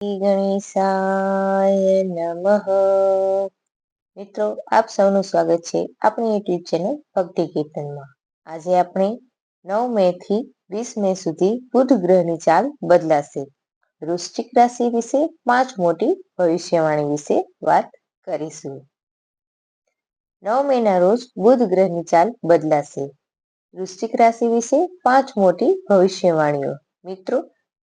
શ્રી ગણેશાય નમઃ. મિત્રો, આપ સૌનું સ્વાગત છે આપણી યુટ્યુબ ચેનલ ભક્તિ કીર્તનમાં. આજે આપણે 9 મે થી 20 મે સુધી બુધ ગ્રહની ચાલ બદલાશે. વૃશ્ચિક રાશિ વિશે 5 મોટી ભવિષ્યવાણી વિશે વાત કરીશું. 9 મેના રોજ બુધ ગ્રહની ચાલ બદલાશે. વૃશ્ચિક રાશિ વિશે 5 મોટી ભવિષ્યવાણીઓ. મિત્રો,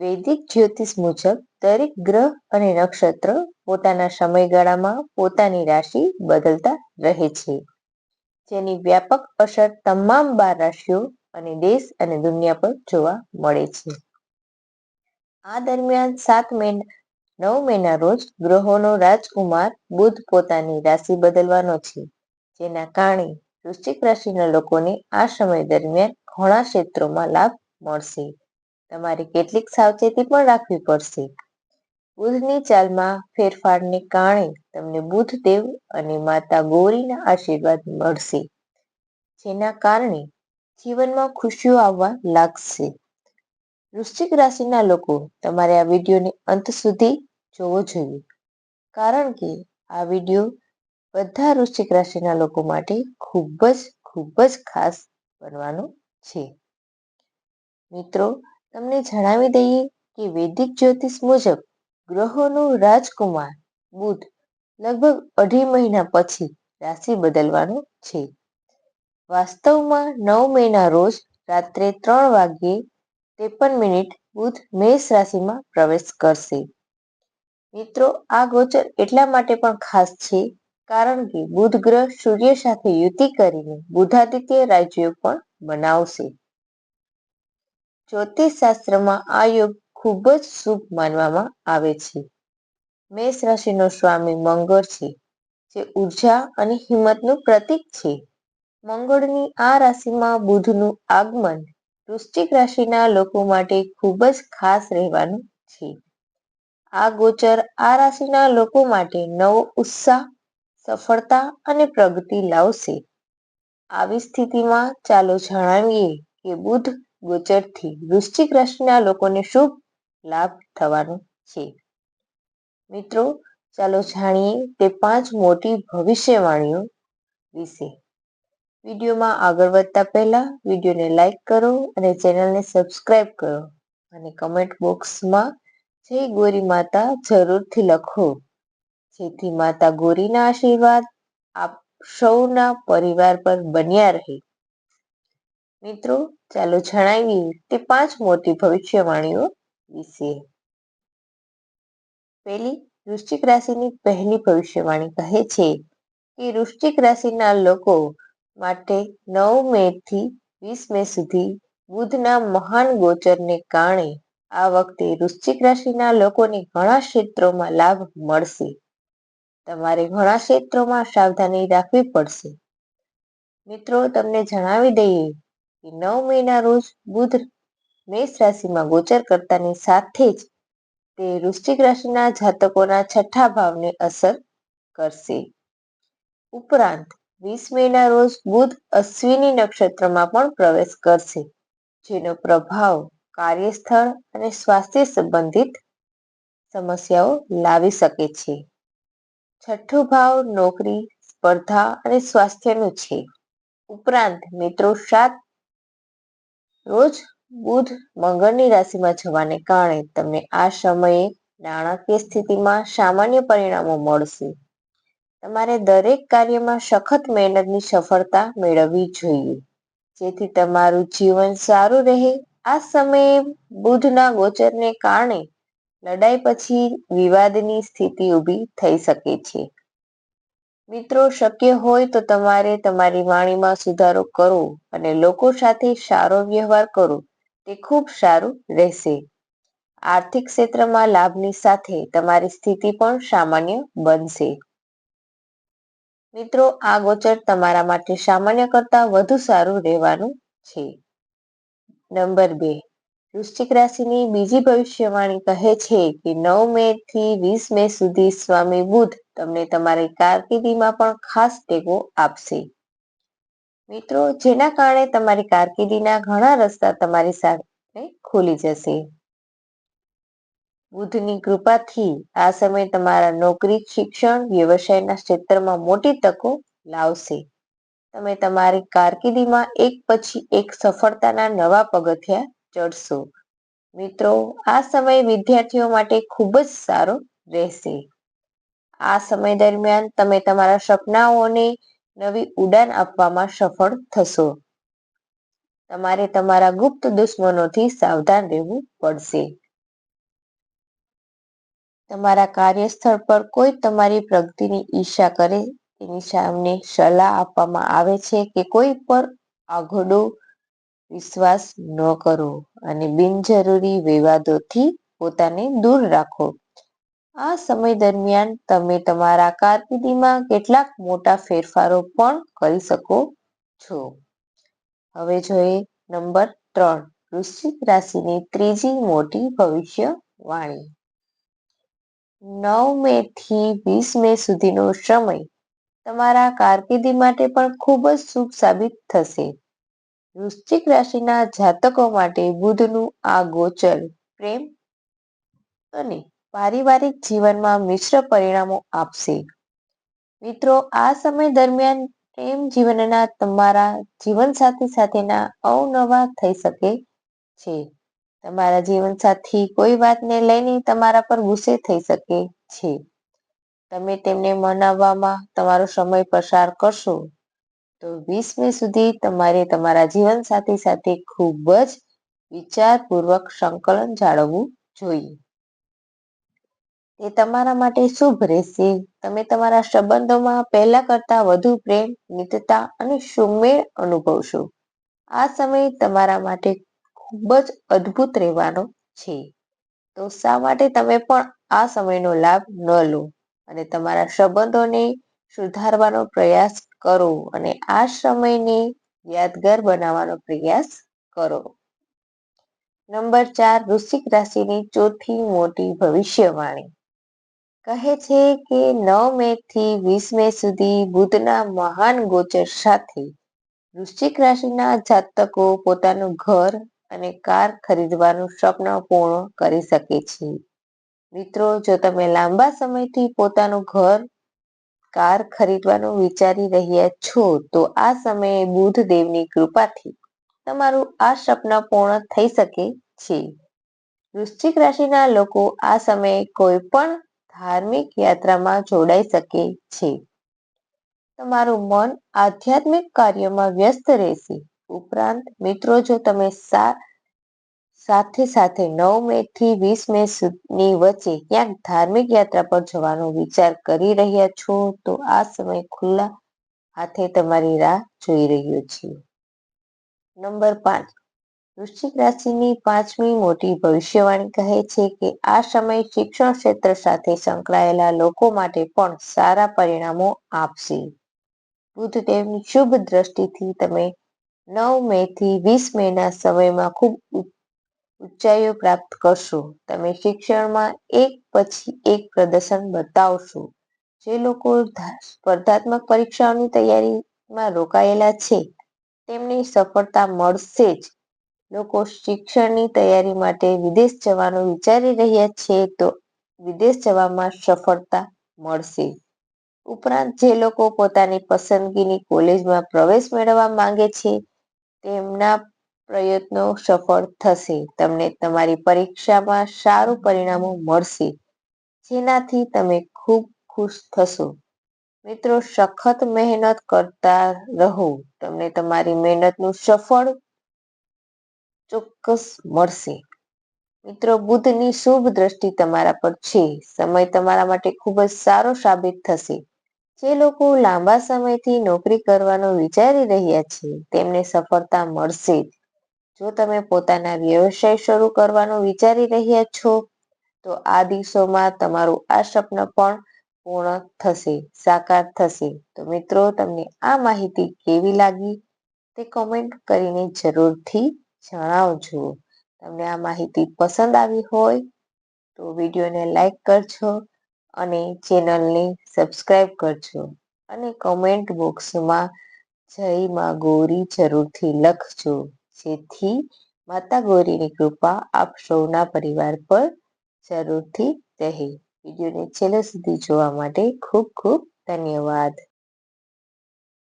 વૈદિક જ્યોતિષ મુજબ દરેક ગ્રહ અને નક્ષત્ર પોતાના સમયગાળામાં પોતાની રાશિ બદલતા રહે છે, જેની વ્યાપક અસર તમામ 12 રાશિઓ અને દેશ અને દુનિયા પર જોવા મળે છે. આ દરમિયાન 9 મેના રોજ ગ્રહોનો રાજકુમાર બુધ પોતાની રાશિ બદલવાનો છે, જેના કારણે વૃશ્ચિક રાશિના લોકોને આ સમય દરમિયાન ઘણા ક્ષેત્રોમાં લાભ મળશે. તમારે કેટલીક સાવચેતી પણ રાખવી પડશે. બુધની ચાલમાં ફેરફારને કારણે તમને બુધ દેવ અને માતા ગૌરીના આશીર્વાદ મળશે, જેના કારણે જીવનમાં ખુશીઓ આવવા લાગશે. વૃશ્ચિક રાશિના લોકો તમારે આ વિડીયોને અંત સુધી જોવો જોઈએ, કારણ કે આ વિડીયો બધા વૃશ્ચિક રાશિના લોકો માટે ખૂબ જ ખાસ બનવાનો છે. મિત્રો, તમને જણાવી દઈએ કે વૈદિક જ્યોતિષ મુજબ ગ્રહોનું રાજકુમાર બુધ લગભગ 2.5 મહિના પછી રાશિ બદલવાનો છે. વાસ્તવમાં 9 મેના રોજ રાત્રે 3:53 બુધ મેષ રાશિમાં પ્રવેશ કરશે. મિત્રો, આ ગોચર એટલા માટે પણ ખાસ છે કારણ કે બુધ ગ્રહ સૂર્ય સાથે યુતિ કરીને બુધાદિત્ય રાજયોગ પણ બનાવશે. જ્યોતિષ શાસ્ત્રમાં આ યોગ ખૂબ જ શુભ માનવામાં આવે છે. મેષ રાશિનો સ્વામી મંગળ છે, જે ઉર્જા અને હિંમતનું પ્રતીક છે. મંગળની આ રાશિમાં બુધનું આગમન વૃશ્ચિક રાશિના લોકો માટે ખૂબ જ ખાસ રહેવાનું છે. આ ગોચર આ રાશિના લોકો માટે નવો ઉત્સાહ, સફળતા અને પ્રગતિ લાવશે. આવી સ્થિતિમાં ચાલો જણાવીએ કે બુધ ગોચરથી વૃશ્ચિક રાશિના લોકોને શુભ લાભ થવાનો છે. મિત્રો, ચાલો જાણીએ તે 5 મોટી ભવિષ્યવાણીઓ વિશે. વિડીયોમાં આગળ વધતા પહેલા વિડીયોને લાઈક કરો અને ચેનલને સબસ્ક્રાઇબ કરો અને કમેન્ટ બોક્સમાં જય ગૌરી માતા જરૂરથી લખો, જેથી માતા ગૌરીના આશીર્વાદ આપ સૌના પરિવાર પર બન્યા રહે. મિત્રો, ચાલો જણાવીએ તે 5 મોટી ભવિષ્યવાણીઓ વિશે. વૃશ્ચિક રાશિની પહેલી ભવિષ્યવાણી કહે છે કે વૃશ્ચિક રાશિના લોકો માટે 9 મે થી 20 મે સુધી બુધના મહાન ગોચરને કારણે આ વખતે વૃશ્ચિક રાશિના લોકોને ઘણા ક્ષેત્રોમાં લાભ મળશે. તમારે ઘણા ક્ષેત્રોમાં સાવધાની રાખવી પડશે. મિત્રો, તમને જણાવી દઈએ કે 9 મેના રોજ બુધ મેષ રાશિમાં ગોચર કરતાની સાથે જ તે વૃશ્ચિક રાશિના જાતકોના 6થા ભાવને અસર કરશે. ઉપરાંત 20 મેના રોજ બુધ અશ્વિની નક્ષત્રમાં પણ પ્રવેશ કરશે, જેનો પ્રભાવ કાર્યસ્થળ અને સ્વાસ્થ્ય સંબંધિત સમસ્યાઓ લાવી શકે છે. 6થો ભાવ નોકરી, સ્પર્ધા અને સ્વાસ્થ્યનું છે. ઉપરાંત મિત્રો, 7 રોજ બુધ મંગળની રાશિમાં જવાને કારણે તમને આ સમયે નાણાકીય સ્થિતિમાં સામાન્ય પરિણામો મળશે. તમારે દરેક કાર્યમાં સખત મહેનતની સફળતા મેળવવી જોઈએ, જેથી તમારું જીવન સારું રહે. આ સમયે બુધના ગોચરને કારણે લડાઈ પછી વિવાદની સ્થિતિ ઊભી થઈ શકે છે. મિત્રો, શક્ય હોય તો તમારે તમારી વાણીમાં સુધારો કરો અને લોકો સાથે સારો વ્યવહાર કરો, તે ખૂબ સારું રહેશે. આર્થિક ક્ષેત્રમાં લાભની સાથે તમારી સ્થિતિ પણ સામાન્ય બનશે. મિત્રો, આ ગોચર તમારા માટે સામાન્ય કરતાં વધુ સારું રહેવાનું છે. નંબર 2, વૃશ્ચિક રાશિની બીજી ભવિષ્યવાણી કહે છે કે 9 મે થી 20 મે સુધી સ્વામી બુધ તમને તમારી કારકિર્દીમાં પણ ખાસ ટેકો આપશે. મિત્રો, જેના કારણે તમારી કારકિર્દીના ઘણા રસ્તા તમારી સામે ખુલી જશે. બુધની કૃપાથી આ સમય તમારા નોકરી, શિક્ષણ, વ્યવસાયના ક્ષેત્રમાં મોટી તકો લાવશે. તમે તમારી કારકિર્દીમાં એક પછી એક સફળતાના નવા પગથિયાં ચડશો. મિત્રો, આ સમય વિદ્યાર્થીઓ માટે ખૂબ જ સારો રહેશે. આ સમય દરમિયાન તમે તમારા સપનાઓને નવી ઉડાન આપવામાં સફળ થશો. તમારે તમારા ગુપ્ત દુશ્મનોથી સાવધાન રહેવું પડશે. તમારા કાર્યસ્થળ પર કોઈ તમારી પ્રગતિની ઈર્ષા કરે તેની સામે સલાહ આપવામાં આવે છે કે કોઈ પર આઘડો વિશ્વાસ ન કરો અને બિનજરૂરી વિવાદોથી પોતાને દૂર રાખો. આ સમય દરમિયાન તમે તમારા કારકિર્દીમાં કેટલાક મોટા ફેરફારો પણ કરી શકો છો. હવે જોઈએ નંબર 3, વૃશ્ચિક રાશિની ત્રીજી મોટી ભવિષ્યવાણી. 9 મે થી 20 મે સુધીનો સમય તમારા કારકિર્દી માટે પણ ખૂબ જ શુભ સાબિત થશે. વૃશ્ચિક રાશિના જાતકો માટે બુધનું આ ગોચર પ્રેમ અને પારિવારિક જીવનમાં મિશ્ર પરિણામો આપશે. મિત્રો, આ સમય દરમિયાન પ્રેમ જીવનના તમારા જીવનસાથી સાથેના અવનવા થઈ શકે છે. તમારા જીવનસાથી કોઈ વાતને લઈને તમારા પર ગુસ્સે થઈ શકે છે. તમે તેમને મનાવવામાં તમારો સમય પસાર કરશો. તો 20 મે સુધી તમારે તમારા જીવનસાથી સાથે ખૂબ જ વિચારપૂર્વક સંકલન જાળવવું જોઈએ. તે તમારા માટે શુભ રહેશે. તમે તમારા સંબંધોમાં પહેલા કરતા વધુ પ્રેમ, મિત્રતા અને સુમેળ અનુભવશો. આ સમય તમારા માટે ખૂબ જ અદ્ભુત રહેવાનો છે. તો શા માટે તમે પણ આ સમયનો લાભ ન લો અને તમારા સંબંધોને સુધારવાનો પ્રયાસ કરો અને આ સમયને યાદગાર બનાવવાનો પ્રયાસ કરો. નંબર 4, વૃશ્ચિક રાશિની ચોથી મોટી ભવિષ્યવાણી. કહે છે કે 9 મે થી 20 મે સુધી બુધના મહાન ગોચર સાથે વૃશ્ચિક રાશિના જાતકો પોતાનું ઘર અને કાર ખરીદવાનું સ્વપ્ન પૂર્ણ કરી શકે છે. મિત્રો, જો તમે લાંબા સમયથી પોતાનું ઘર, કાર ખરીદવાનું વિચારી રહ્યા છો તો આ સમયે બુધ દેવની કૃપાથી તમારું આ સપના પૂર્ણ થઈ શકે છે. વૃશ્ચિક રાશિના લોકો આ સમયે કોઈ પણ ધાર્મિક યાત્રામાં જોડાઈ શકે છે. તમારું મન આધ્યાત્મિક કાર્યોમાં વ્યસ્ત રહેશે. ઉપરાંત, મિત્રો, જો તમે સાથે 9 મે થી 20 મે ની વચ્ચે ક્યાંક ધાર્મિક યાત્રા પર જવાનો વિચાર કરી રહ્યા છો તો આ સમય ખુલ્લા હાથે તમારી રાહ જોઈ રહ્યો છે. નંબર 5, વૃશ્ચિક રાશિની પાંચમી મોટી ભવિષ્યવાણી કહે છે કે આ સમય શિક્ષણ ક્ષેત્ર સાથે સંકળાયેલા લોકો માટે પણ સારા પરિણામો આપશે. બુધ દેવની શુભ દ્રષ્ટિથી તમે 9 મે થી 20 મેના સમયમાં ખૂબ ઊંચાઈઓ પ્રાપ્ત કરશો. તમે શિક્ષણમાં એક પછી એક પ્રદર્શન બતાવશો. જે લોકો સ્પર્ધાત્મક પરીક્ષાઓની તૈયારીમાં રોકાયેલા છે તેમને સફળતા મળશે જ. લોકો શિક્ષણની તૈયારી માટે વિદેશ જવાનું વિચારી રહ્યા છે તો વિદેશ જવામાં સફળતા મળશે. ઉપરાંત, જે લોકો પોતાની પસંદગીની કોલેજમાં પ્રવેશ મેળવવા માંગે છે તેમના પ્રયત્નો સફળ થશે. તમને તમારી પરીક્ષામાં સારું પરિણામો મળશે જેનાથી તમે ખૂબ ખુશ થશો. મિત્રો, સખત મહેનત કરતા રહો. તમને તમારી મહેનતનું સફળ ચોક્કસ મળશે. મિત્રો, બુધની શુભ દ્રષ્ટિ તમારા પર છે. સમય તમારા માટે ખૂબ જ સારો સાબિત થશે. જે લોકો લાંબા સમયથી નોકરી કરવાનું વિચારી રહ્યા છે તેમને સફળતા મળશે જ. જો તમે પોતાના વ્યવસાય શરૂ કરવાનું વિચારી રહ્યા છો તો આ દિવસોમાં તમારું આ સપનું પણ પૂર્ણ થશે, સાકાર થશે. તો મિત્રો, તમને આ માહિતી કેવી લાગી તે કોમેન્ટ કરીને જરૂરથી જણાવજો. તમને આ માહિતી પસંદ આવી હોય તો વિડીયોને લાઈક કરજો અને ચેનલને સબસ્ક્રાઈબ કરજો અને કોમેન્ટ બોક્સમાં જય માં ગૌરી જરૂરથી લખજો જેથી માતા ગૌરીની કૃપા આપ સૌના પરિવાર પર જરૂરથી રહે. વિડીયોને છેલ્લે સુધી જોવા માટે ખૂબ ખૂબ ધન્યવાદ.